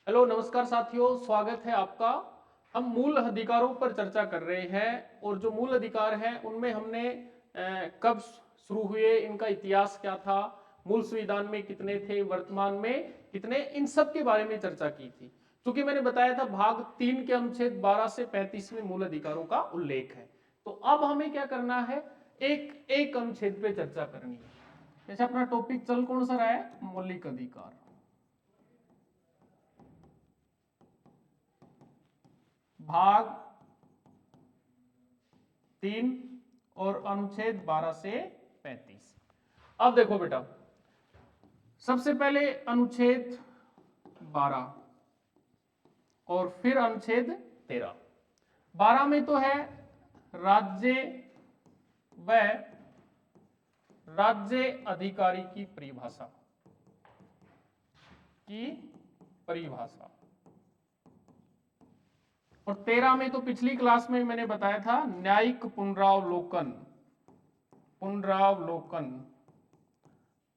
Hello नमस्कार साथियों, स्वागत है आपका। हम मूल अधिकारों पर चर्चा कर रहे हैं और जो मूल अधिकार हैं उनमें हमने कब शुरू हुए, इनका इतिहास क्या था, मूल संविधान में कितने थे, वर्तमान में कितने, इन सब के बारे में चर्चा की थी। क्योंकि मैंने बताया था भाग 3 के अनुच्छेद 12 से 35 में मूल अधिकारों का उल्लेख है। तो अब हमें क्या करना है, एक एक अनुच्छेद पे चर्चा करनी है। जैसे अपना टॉपिक चल कौन सा रहा है, मौलिक अधिकार। भाग 3 और अनुच्छेद 12 से 35। अब देखो बेटा, सबसे पहले अनुच्छेद 12 और फिर अनुच्छेद 13। 12 में तो है राज्य व राज्य अधिकारी की परिभाषा। और 13 में तो पिछली क्लास में मैंने बताया था न्यायिक पुनरावलोकन।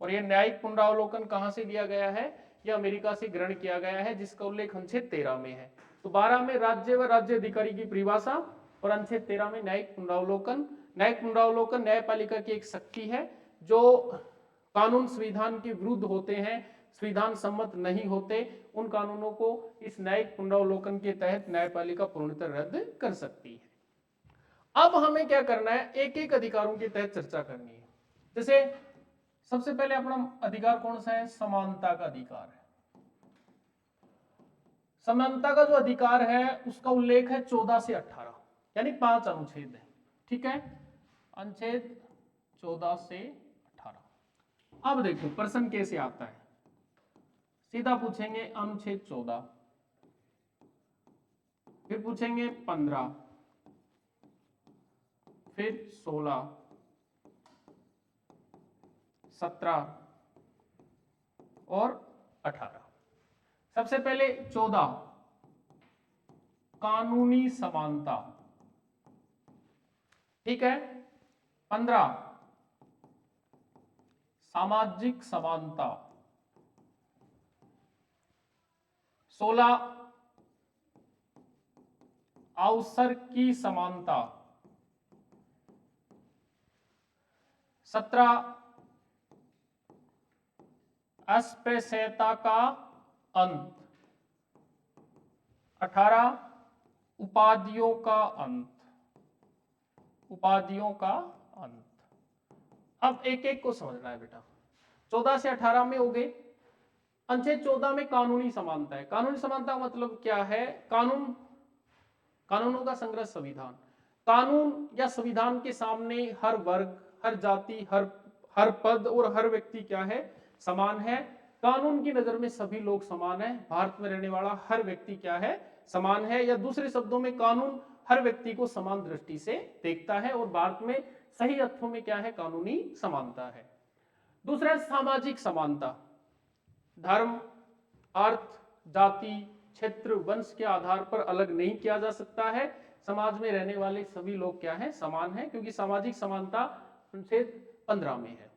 और यह न्यायिक पुनरावलोकन कहां से दिया गया है, यह अमेरिका से ग्रहण किया गया है, जिसका उल्लेख अनुच्छेद 13 में है। तो 12 में राज्य व राज्य अधिकारी की परिभाषा और अनुच्छेद 13 में न्यायिक पुनरावलोकन। न्यायिक पुनरावलोकन न्यायपालिका की एक शक्ति है जो कानून संविधान के विरुद्ध होते हैं, संविधान सम्मत नहीं होते, उन कानूनों को इस न्यायिक पुनरावलोकन के तहत न्यायपालिका पूर्णतः रद्द कर सकती है। अब हमें क्या करना है, एक एक अधिकारों के तहत चर्चा करनी है। जैसे सबसे पहले अपना अधिकार कौन सा है, समानता का अधिकार है। समानता का जो अधिकार है उसका उल्लेख है 14 से 18, यानी 5 अनुच्छेद है। ठीक है, अनुच्छेद 14 से 18। अब देखो प्रश्न कैसे आता है, सीधा पूछेंगे अनुच्छेद 14, फिर पूछेंगे 15, फिर 16, 17 और 18। सबसे पहले 14, कानूनी समानता। ठीक है। 15, सामाजिक समानता। 16, अवसर की समानता। 17, अस्पृश्यता का अंत। 18, उपाधियों का अंत। अब एक एक को समझना है बेटा। 14 से 18 में हो गए। अनुच्छेद 14 में कानूनी समानता है। कानूनी समानता का मतलब क्या है, कानूनों का संग्रह संविधान। कानून या संविधान के सामने हर वर्ग, हर जाति, हर पद और हर व्यक्ति क्या है, समान है। कानून की नजर में सभी लोग समान है। भारत में रहने वाला हर व्यक्ति क्या है, समान है। या दूसरे शब्दों में कानून हर व्यक्ति को समान दृष्टि से देखता है और भारत में सही अर्थों में क्या है, कानूनी समानता है। दूसरा, सामाजिक समानता। धर्म, अर्थ, जाति, क्षेत्र, वंश के आधार पर अलग नहीं किया जा सकता है। समाज में रहने वाले सभी लोग क्या है, समान है, क्योंकि सामाजिक समानता अनुच्छेद 15 में है।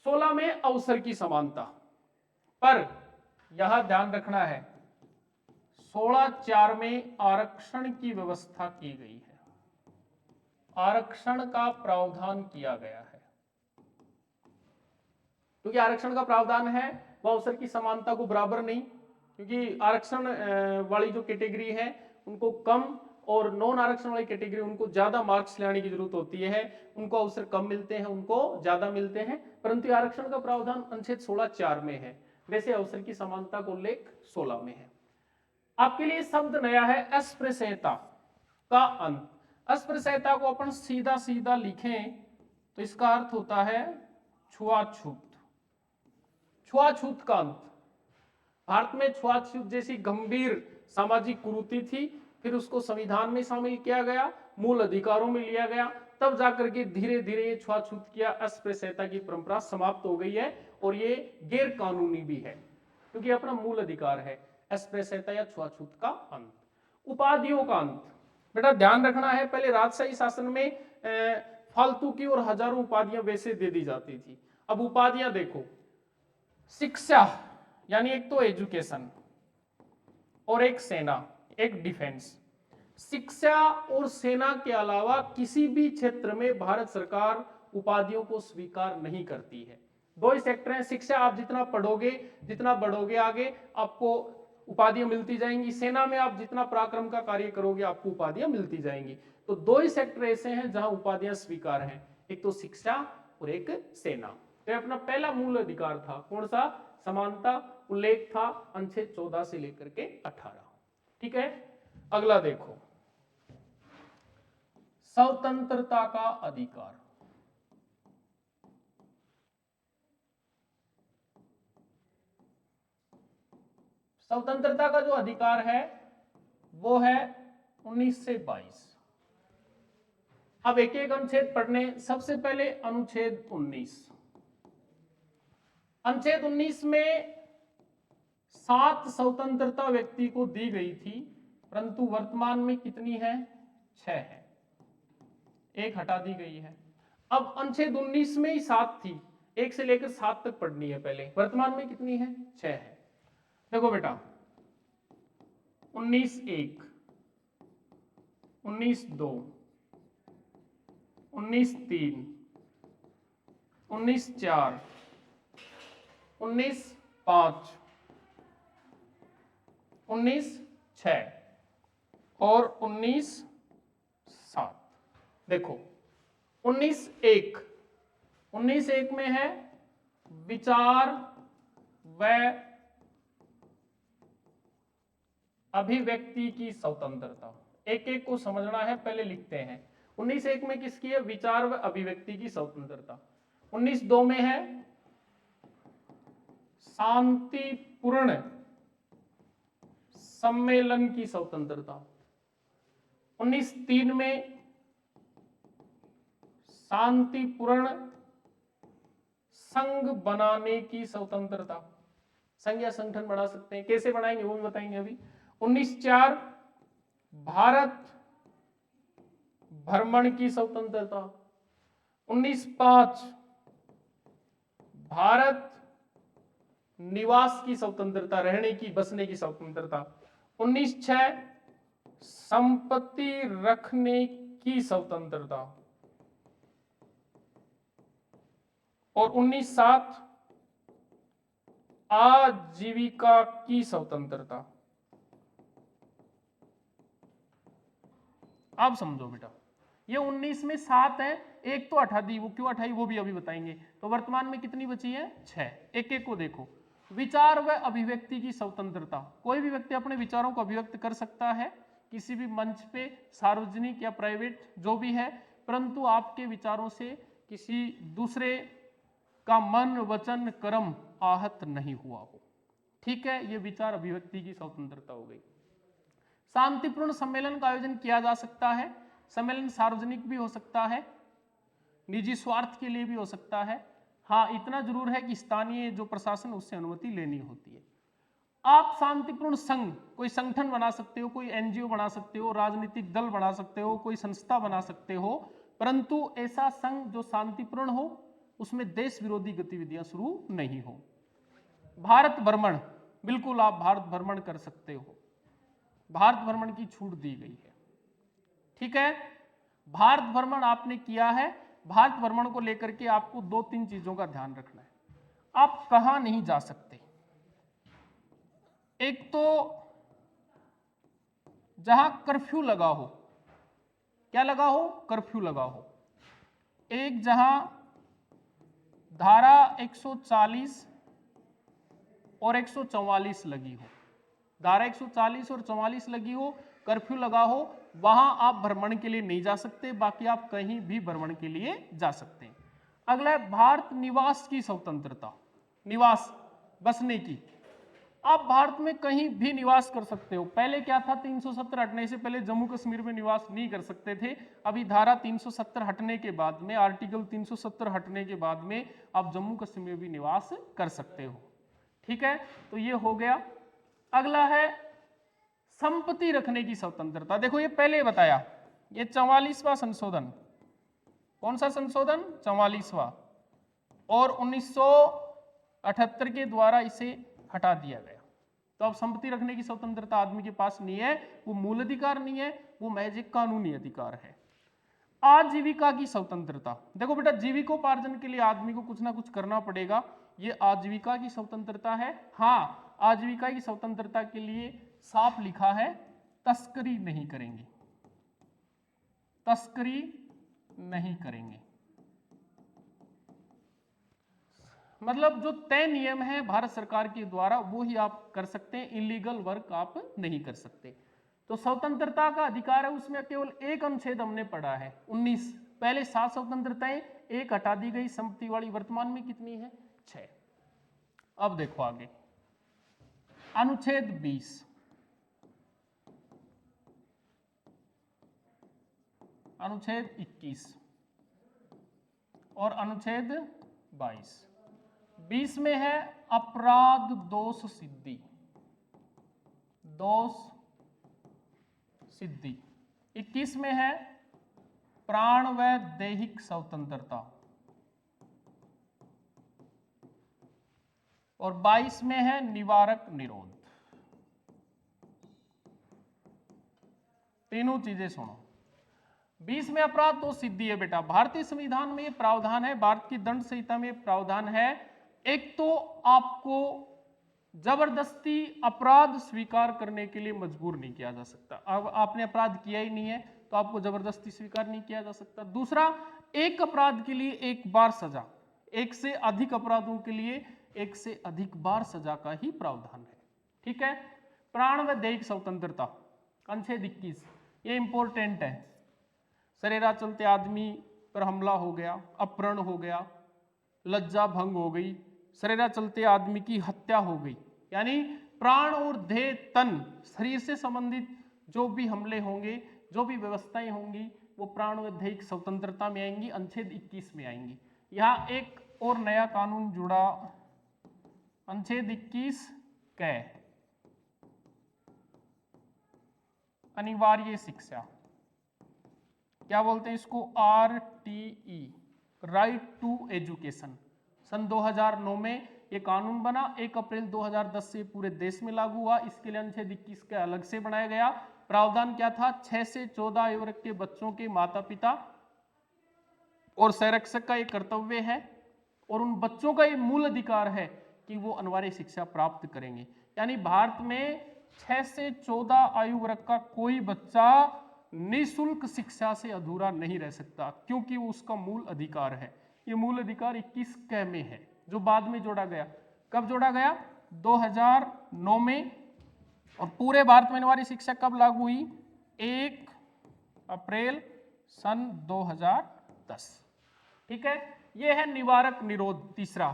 16 में अवसर की समानता, पर यह ध्यान रखना है 16(4) में आरक्षण की व्यवस्था की गई है, आरक्षण का प्रावधान किया गया है। क्योंकि आरक्षण का प्रावधान है वह अवसर की समानता को बराबर नहीं, क्योंकि आरक्षण वाली जो कैटेगरी है उनको कम और नॉन आरक्षण वाली कैटेगरी उनको ज्यादा मार्क्स लाने की जरूरत होती है, उनको अवसर कम मिलते हैं, उनको ज्यादा मिलते हैं। परंतु आरक्षण का प्रावधान अनुच्छेद 16(4) में है, वैसे अवसर की समानता का उल्लेख 16 में है। आपके लिए शब्द नया है, अस्पृश्यता का अंत। अस्पृश्यता को अपन सीधा सीधा लिखें तो इसका अर्थ होता है छुआछूत। छुआछूत का अंत। भारत में छुआछूत जैसी गंभीर सामाजिक कुरीति थी, फिर उसको संविधान में शामिल किया गया, मूल अधिकारों में लिया गया, तब जाकर के धीरे धीरे ये छुआछूत किया अस्पृश्यता की परंपरा समाप्त हो गई है और ये गैर कानूनी भी है, क्योंकि अपना मूल अधिकार है अस्पृश्यता या छुआछूत का अंत। उपाधियों का अंत। बेटा ध्यान रखना है, पहले राजशाही शासन में फालतू की और हजारों उपाधियां वैसे दे दी जाती थी। अब उपाधियां देखो, शिक्षा यानी एक तो एजुकेशन, और एक सेना, एक डिफेंस। शिक्षा और सेना के अलावा किसी भी क्षेत्र में भारत सरकार उपाधियों को स्वीकार नहीं करती है। दो ही सेक्टर हैं, शिक्षा आप जितना पढ़ोगे, जितना बढ़ोगे आगे, आपको उपाधियां मिलती जाएंगी। सेना में आप जितना पराक्रम का कार्य करोगे, आपको उपाधियां मिलती जाएंगी। तो दो ही सेक्टर ऐसे हैं जहां उपाधियां स्वीकार हैं, एक तो शिक्षा और एक सेना। तो अपना पहला मूल अधिकार था कौन सा? समानता। उल्लेख था अनुच्छेद 14 से लेकर के 18। ठीक है, अगला देखो, स्वतंत्रता का अधिकार। स्वतंत्रता का जो अधिकार है वो है 19 से 22। अब एक एक अनुच्छेद पढ़ने। सबसे पहले अनुच्छेद 19। अनुच्छेद 19 में 7 स्वतंत्रता व्यक्ति को दी गई थी, परंतु वर्तमान में कितनी है? 6 है, एक हटा दी गई है। अब अनुच्छेद 19 में ही 7 थी, 1 से लेकर 7 तक पढ़नी है पहले। वर्तमान में कितनी है? 6 है। देखो बेटा, 19(1), 19(2), 19(3), 19(4), 19(5), 19(6) और 19(7). देखो 19(1), 19(1) में है विचार व अभिव्यक्ति की स्वतंत्रता। एक एक को समझना है, पहले लिखते हैं। 19(1) में किसकी है? विचार व अभिव्यक्ति की स्वतंत्रता। 19(2) में है शांतिपूर्ण सम्मेलन की स्वतंत्रता। 19(3) में शांतिपूर्ण संघ बनाने की स्वतंत्रता। संघ या संगठन बना सकते हैं, कैसे बनाएंगे वो भी बताएंगे अभी। 19(4) भारत भ्रमण की स्वतंत्रता। 19(5) भारत निवास की स्वतंत्रता, रहने की, बसने की स्वतंत्रता। 19(6) संपत्ति रखने की स्वतंत्रता। और 19(7) आजीविका की स्वतंत्रता। अब समझो बेटा, ये 19 में 7 है, एक तो हटा दी, वो क्यों हटाई वो भी अभी बताएंगे। तो वर्तमान में कितनी बची है? 6। एक एक को देखो। विचार व अभिव्यक्ति की स्वतंत्रता। कोई भी व्यक्ति अपने विचारों को अभिव्यक्त कर सकता है किसी भी मंच पे, सार्वजनिक या प्राइवेट जो भी है, परंतु आपके विचारों से किसी दूसरे का मन, वचन, कर्म आहत नहीं हुआ हो। ठीक है, ये विचार अभिव्यक्ति की स्वतंत्रता हो गई। शांतिपूर्ण सम्मेलन का आयोजन किया जा सकता है। सम्मेलन सार्वजनिक भी हो सकता है, निजी स्वार्थ के लिए भी हो सकता है। हाँ, इतना जरूर है कि स्थानीय जो प्रशासन उससे अनुमति लेनी होती है। आप शांतिपूर्ण संघ, कोई संगठन बना सकते हो, कोई एनजीओ बना सकते हो, राजनीतिक दल बना सकते हो, कोई संस्था बना सकते हो, परंतु ऐसा संघ जो शांतिपूर्ण हो, उसमें देश विरोधी गतिविधियां शुरू नहीं हो। भारत भ्रमण, बिल्कुल आप भारत भ्रमण कर सकते हो, भारत भ्रमण की छूट दी गई है। ठीक है, भारत भ्रमण आपने किया है। भारत भ्रमण को लेकर के आपको 2-3 चीजों का ध्यान रखना है। आप कहां नहीं जा सकते? एक तो जहां कर्फ्यू लगा हो। क्या लगा हो? कर्फ्यू लगा हो। एक जहां धारा 140 और 144 लगी हो, धारा 140 और 44 लगी हो, कर्फ्यू लगा हो, वहां आप भ्रमण के लिए नहीं जा सकते, बाकी आप कहीं भी भ्रमण के लिए जा सकते हैं। अगला है भारत निवास की स्वतंत्रता। निवास, बसने की। आप भारत में कहीं भी निवास कर सकते हो। पहले क्या था? 370 हटने से पहले जम्मू कश्मीर में निवास नहीं कर सकते थे। अभी धारा 370 हटने के बाद में, आर्टिकल 370 हटने के बाद में आप जम्मू कश्मीर में भी निवास कर सकते हो। ठीक है, तो ये हो गया। अगला है संपत्ति रखने की स्वतंत्रता। देखो ये पहले बताया, ये 44वां संशोधन। कौन सा संशोधन? 44वां। और 1978 के द्वारा इसे हटा दिया गया। तो अब संपत्ति रखने की स्वतंत्रता आदमी के पास नहीं है, वो मूल अधिकार नहीं है, वो महज एक कानूनी अधिकार है। आजीविका की स्वतंत्रता, देखो बेटा जीविकोपार्जन के लिए आदमी को कुछ ना कुछ करना पड़ेगा, ये आजीविका की स्वतंत्रता है। हाँ, आजीविका की स्वतंत्रता के लिए साफ लिखा है तस्करी नहीं करेंगे, तस्करी नहीं करेंगे। मतलब जो तय नियम है भारत सरकार के द्वारा वो ही आप कर सकते हैं, इलीगल वर्क आप नहीं कर सकते। तो स्वतंत्रता का अधिकार है, उसमें केवल एक अनुच्छेद हमने पढ़ा है 19, पहले 7 स्वतंत्रताएं, एक हटा दी गई संपत्ति वाली, वर्तमान में कितनी है 6। अब देखो आगे अनुच्छेद 20, अनुच्छेद 21 और अनुच्छेद 22। 20 में है अपराध दोष सिद्धि, दोष सिद्धि। 21 में है प्राण व दैहिक स्वतंत्रता और 22 में है निवारक निरोध। तीनों चीजें सुनो। 20 में अपराध दोष सिद्धि है बेटा, भारतीय संविधान में ये प्रावधान है, भारत की दंड संहिता में प्रावधान है। एक तो आपको जबरदस्ती अपराध स्वीकार करने के लिए मजबूर नहीं किया जा सकता, अब आपने अपराध किया ही नहीं है तो आपको जबरदस्ती स्वीकार नहीं किया जा सकता। दूसरा, एक अपराध के लिए एक बार सजा, एक से अधिक अपराधों के लिए एक से अधिक बार सजा का ही प्रावधान है। ठीक है। प्राण व दैहिक स्वतंत्रता अनुच्छेद 21, ये इंपॉर्टेंट है। सरेरा चलते आदमी पर हमला हो गया, अपहरण हो गया, लज्जा भंग हो गई, सरेरा चलते आदमी की हत्या हो गई, यानी प्राण और देह तन शरीर से संबंधित जो भी हमले होंगे, जो भी व्यवस्थाएं होंगी, वो प्राण व दैहिक स्वतंत्रता में आएंगी, अनुच्छेद 21 में आएंगी। यहाँ एक और नया कानून जुड़ा, अनुच्छेद 21 कै अनिवार्य शिक्षा, क्या बोलते हैं इसको, RTE, राइट टू एजुकेशन। सन 2009 में ये कानून बना, 1 अप्रैल 2010 से पूरे देश में लागू हुआ। इसके लिए अनुच्छेद 21 का अलग से बनाया गया। प्रावधान क्या था, 6 से 14 आयु वर्ग के बच्चों के माता पिता और संरक्षक का ये कर्तव्य है और उन बच्चों का ये मूल अधिकार है कि वो अनिवार्य शिक्षा प्राप्त करेंगे। यानी भारत में 6 से 14 आयु वर्ग का कोई बच्चा निःशुल्क शिक्षा से अधूरा नहीं रह सकता, क्योंकि वो उसका मूल अधिकार है। ये मूल अधिकार 21 कै में है, जो बाद में जोड़ा गया। कब जोड़ा गया, 2009 में। और पूरे भारत में अनिवार्य शिक्षा कब लागू हुई, 1 अप्रैल सन 2010। ठीक है। यह है निवारक निरोध। तीसरा,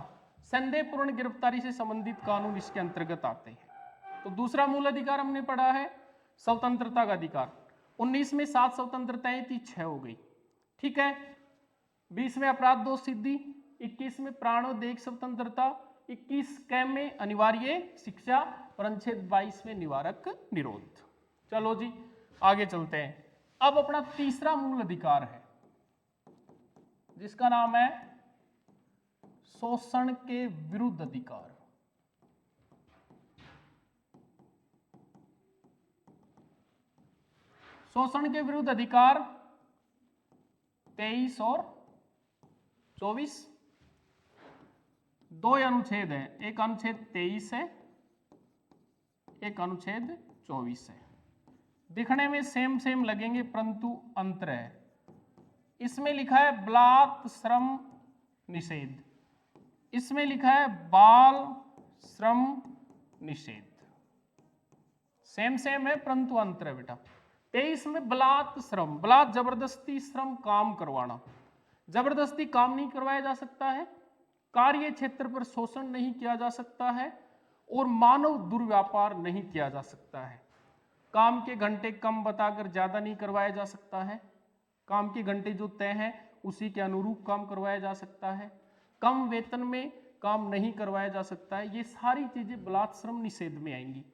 संदेहपूर्ण गिरफ्तारी से संबंधित कानून इसके अंतर्गत आते हैं। तो दूसरा मूल अधिकार हमने पढ़ा है स्वतंत्रता का अधिकार। 19 में 7 स्वतंत्रताएं थी, 6 हो गई। ठीक है। 20 में अपराध दोष सिद्धि, 21 में प्राण और दैहिक स्वतंत्रता, 21 कै में अनिवार्य शिक्षा और अनुच्छेद 22 में निवारक निरोध। चलो जी आगे चलते हैं। अब अपना तीसरा मूल अधिकार है जिसका नाम है शोषण के विरुद्ध अधिकार। शोषण के विरुद्ध अधिकार 23 और 24, 2 अनुच्छेद है, एक अनुच्छेद 23 है, एक अनुच्छेद 24 है। दिखने में सेम सेम लगेंगे परंतु अंतर है। इसमें लिखा है बलात् श्रम निषेध, इसमें लिखा है बाल श्रम निषेध। सेम सेम है परंतु अंतर है बेटा। 23 में बलात् श्रम, बलात् जबरदस्ती, श्रम काम करवाना, जबरदस्ती काम नहीं करवाया जा सकता है, कार्य क्षेत्र पर शोषण नहीं किया जा सकता है और मानव दुर्व्यापार नहीं किया जा सकता है। काम के घंटे कम बताकर ज्यादा नहीं करवाया जा सकता है, काम के घंटे जो तय हैं उसी के अनुरूप काम करवाया जा सकता है, कम वेतन में काम नहीं करवाया जा सकता है। ये सारी चीजें बलात् श्रम निषेध में आएंगी,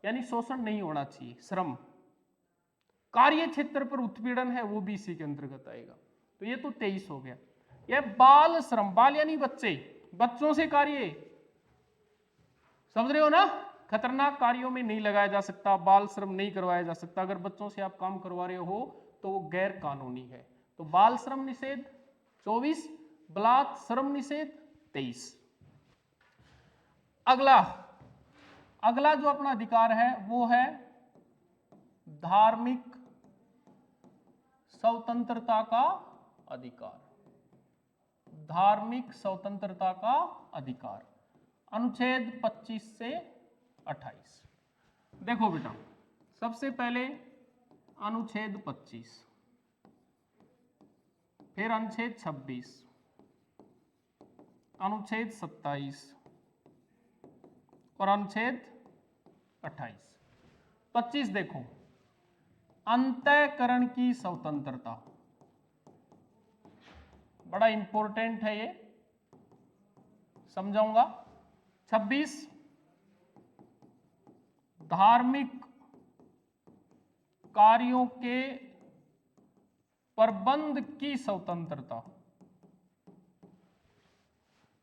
यानी शोषण नहीं होना चाहिए। श्रम, कार्य क्षेत्र पर उत्पीड़न है वो भी इसी के अंतर्गत आएगा। तो ये तो 23 हो गया। यह बाल श्रम, बाल यानी बच्चे, बच्चों से कार्य, समझ रहे हो ना, खतरनाक कार्यों में नहीं लगाया जा सकता, बाल श्रम नहीं करवाया जा सकता। अगर बच्चों से आप काम करवा रहे हो तो वो गैर कानूनी है। तो बाल श्रम निषेध 24, बलात् श्रम निषेध 23। अगला जो अपना अधिकार है वो है धार्मिक स्वतंत्रता का अधिकार। धार्मिक स्वतंत्रता का अधिकार, अनुच्छेद 25 से 28। देखो बेटा, सबसे पहले अनुच्छेद 25, फिर अनुच्छेद 26, अनुच्छेद 27 और अनुच्छेद 28। 25 देखो, अंतःकरण की स्वतंत्रता, बड़ा इंपॉर्टेंट है ये, समझाऊंगा। 26, धार्मिक कार्यों के प्रबंध की स्वतंत्रता।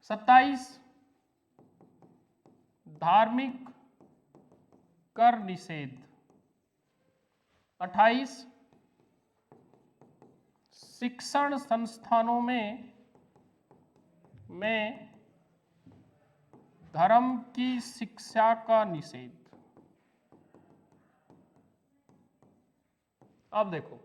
27, धार्मिक कर निषेध। 28, शिक्षण संस्थानों में धर्म की शिक्षा का निषेध। अब देखो,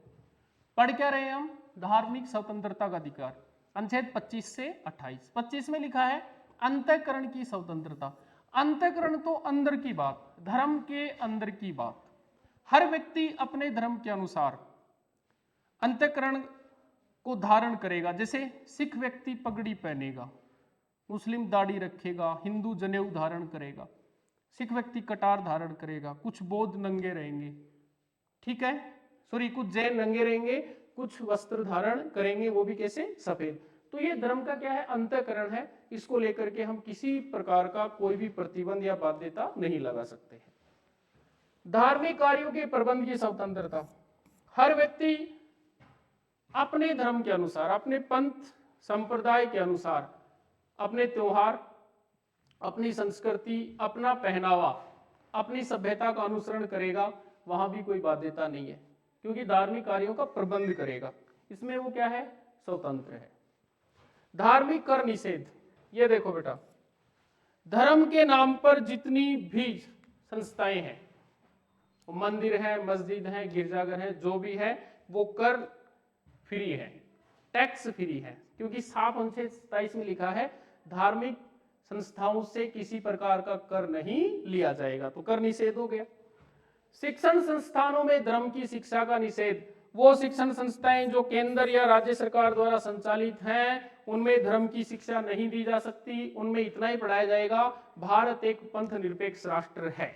पढ़ क्या रहे हैं हम? धार्मिक स्वतंत्रता का अधिकार, अनुच्छेद 25 से 28। 25 में लिखा है अंतःकरण की स्वतंत्रता। अंतःकरण तो अंदर की बात, धर्म के अंदर की बात। हर व्यक्ति अपने धर्म के अनुसार अंतःकरण को धारण करेगा। जैसे सिख व्यक्ति पगड़ी पहनेगा, मुस्लिम दाढ़ी रखेगा, हिंदू जनेऊ धारण करेगा, सिख व्यक्ति कटार धारण करेगा, कुछ बौद्ध नंगे रहेंगे, ठीक है, सॉरी कुछ जैन नंगे रहेंगे, कुछ वस्त्र धारण करेंगे, वो भी कैसे? सफेद। तो ये धर्म का क्या है? अंतःकरण है। इसको लेकर के हम किसी प्रकार का कोई भी प्रतिबंध या बाध्यता नहीं लगा सकते। धार्मिक कार्यों के प्रबंध की स्वतंत्रता, हर व्यक्ति अपने धर्म के अनुसार, अपने पंथ संप्रदाय के अनुसार अपने त्योहार, अपनी संस्कृति, अपना पहनावा, अपनी सभ्यता का अनुसरण करेगा। वहां भी कोई बाध्यता नहीं है, क्योंकि धार्मिक कार्यों का प्रबंध करेगा, इसमें वो क्या है? स्वतंत्र है। धार्मिक कर निषेध, ये देखो बेटा, धर्म के नाम पर जितनी भी संस्थाएं हैं, मंदिर है, मस्जिद है, गिरजाघर है, जो भी है, वो कर फ्री है, टैक्स फ्री है, क्योंकि साफ अनुच्छेद 27 में लिखा है धार्मिक संस्थाओं से किसी प्रकार का कर नहीं लिया जाएगा। तो कर निषेध हो गया। शिक्षण संस्थानों में धर्म की शिक्षा का निषेध, वो शिक्षण संस्थाएं जो केंद्र या राज्य सरकार द्वारा संचालित हैं, उनमें धर्म की शिक्षा नहीं दी जा सकती। उनमें इतना ही पढ़ाया जाएगा, भारत एक पंथ निरपेक्ष राष्ट्र है,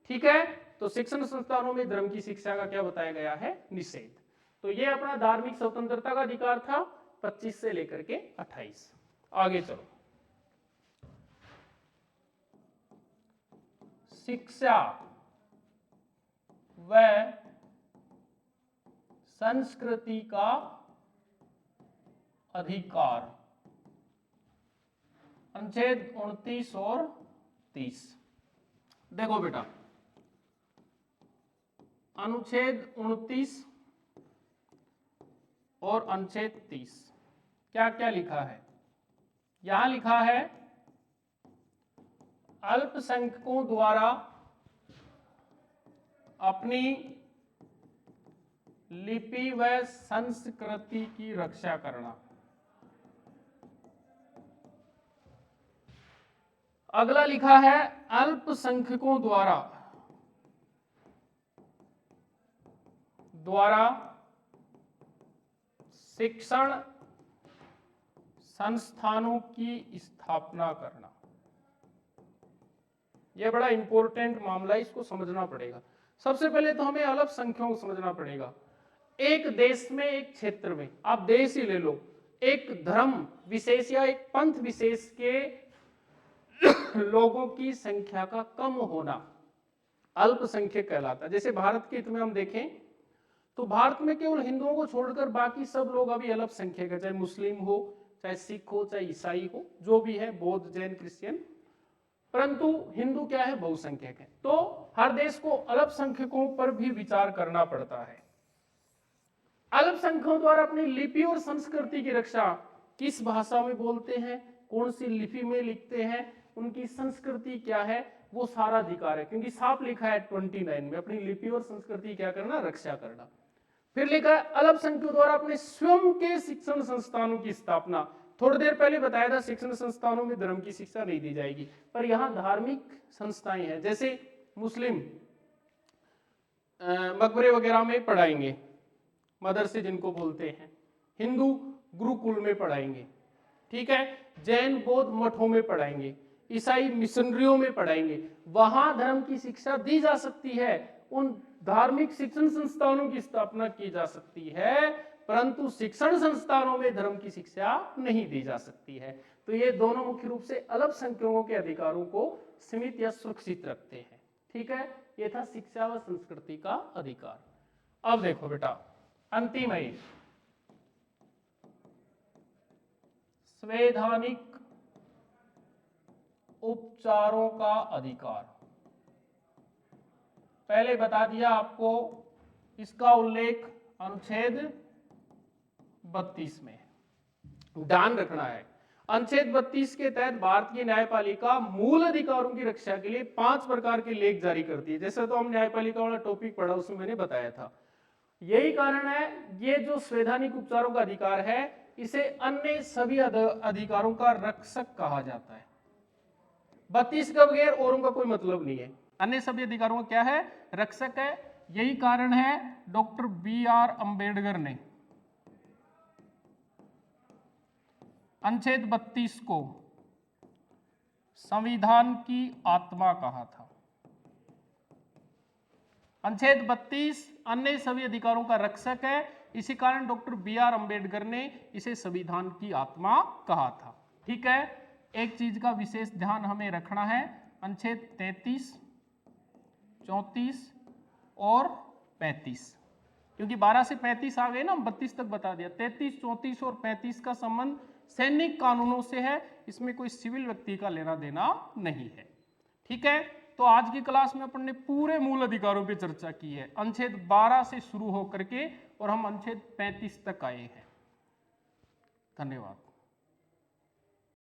ठीक है। तो शिक्षण संस्थानों में धर्म की शिक्षा का क्या बताया गया है? निषेध। तो ये अपना धार्मिक स्वतंत्रता का अधिकार था 25 से लेकर के 28। आगे चलो, शिक्षा व संस्कृति का अधिकार, अनुच्छेद 29 और 30। देखो बेटा, अनुच्छेद 29 और अनुच्छेद 30 क्या क्या लिखा है? यहां लिखा है अल्पसंख्यकों द्वारा अपनी लिपि व संस्कृति की रक्षा करना। अगला लिखा है अल्पसंख्यकों द्वारा शिक्षण संस्थानों की स्थापना करना। यह बड़ा इंपॉर्टेंट मामला है, इसको समझना पड़ेगा। सबसे पहले तो हमें अल्पसंख्यकों को समझना पड़ेगा। एक देश में, एक क्षेत्र में, आप देश ही ले लो, एक धर्म विशेष या एक पंथ विशेष के लोगों की संख्या का कम होना अल्पसंख्यक कहलाता है। जैसे भारत के हित में हम देखें तो भारत में केवल हिंदुओं को छोड़कर बाकी सब लोग अभी अल्पसंख्यक है, चाहे मुस्लिम हो, चाहे सिख हो, चाहे ईसाई हो, जो भी है, बौद्ध, जैन, क्रिश्चियन। परंतु हिंदू क्या है, बहुसंख्यक है। तो हर देश को अल्पसंख्यकों पर भी विचार करना पड़ता है। अल्पसंख्यकों द्वारा अपनी लिपि और संस्कृति की रक्षा किस भाषा में बोलते हैं, कौन सी लिपि में लिखते हैं, उनकी संस्कृति क्या है, वो सारा अधिकार है, क्योंकि साफ लिखा है 29 में, अपनी लिपि और संस्कृति क्या करना, रक्षा करना। फिर लिखा है अल्पसंख्यकों द्वारा अपने स्वयं के शिक्षण संस्थानों की स्थापना। थोड़ी देर पहले बताया था शिक्षण संस्थानों में धर्म की शिक्षा नहीं दी जाएगी, पर यहाँ धार्मिक संस्थाएं हैं, जैसे मुस्लिम मकबरे वगैरह में पढ़ाएंगे, मदरसे जिनको बोलते हैं, हिंदू गुरुकुल में पढ़ाएंगे, ठीक है, जैन बौद्ध मठों में पढ़ाएंगे, ईसाई मिशनरियों में पढ़ाएंगे, वहां धर्म की शिक्षा दी जा सकती है, उन धार्मिक शिक्षण संस्थानों की स्थापना की जा सकती है, परंतु शिक्षण संस्थानों में धर्म की शिक्षा नहीं दी जा सकती है। तो ये दोनों मुख्य रूप से अल्पसंख्यकों के अधिकारों को सीमित या सुरक्षित रखते हैं, ठीक है। ये था शिक्षा व संस्कृति का अधिकार। अब देखो बेटा, अंतिम है संवैधानिक उपचारों का अधिकार। पहले बता दिया आपको, इसका उल्लेख अनुच्छेद 32 में है, ध्यान रखना है। अनुच्छेद 32 के तहत भारतीय न्यायपालिका मूल अधिकारों की रक्षा के लिए 5 प्रकार के लेख जारी करती है। जैसे तो हम न्यायपालिका वाला टॉपिक पढ़ा, उसमें मैंने बताया था। यही कारण है, ये जो संवैधानिक उपचारों का अधिकार है, इसे अन्य सभी अधिकारों का रक्षक कहा जाता है। 32 के बगैर और उनका कोई मतलब नहीं है। अन्य सभी अधिकारों का क्या है, रक्षक है। यही कारण है डॉक्टर BR अंबेडकर ने अनुच्छेद 32 को संविधान की आत्मा कहा था। अनुच्छेद 32 अन्य सभी अधिकारों का रक्षक है, इसी कारण डॉक्टर BR अंबेडकर ने इसे संविधान की आत्मा कहा था, ठीक है। एक चीज का विशेष ध्यान हमें रखना है, अनुच्छेद 33, 34 और 35, क्योंकि 12 से 35 आ गए ना, 32 तक बता दिया। 33, 34 और 35 का संबंध सैनिक कानूनों से है, इसमें कोई सिविल व्यक्ति का लेना देना नहीं है, ठीक है। तो आज की क्लास में अपन ने पूरे मूल अधिकारों पे चर्चा की है, अनुच्छेद 12 से शुरू होकर के, और हम अनुच्छेद 35 तक आए हैं। धन्यवाद।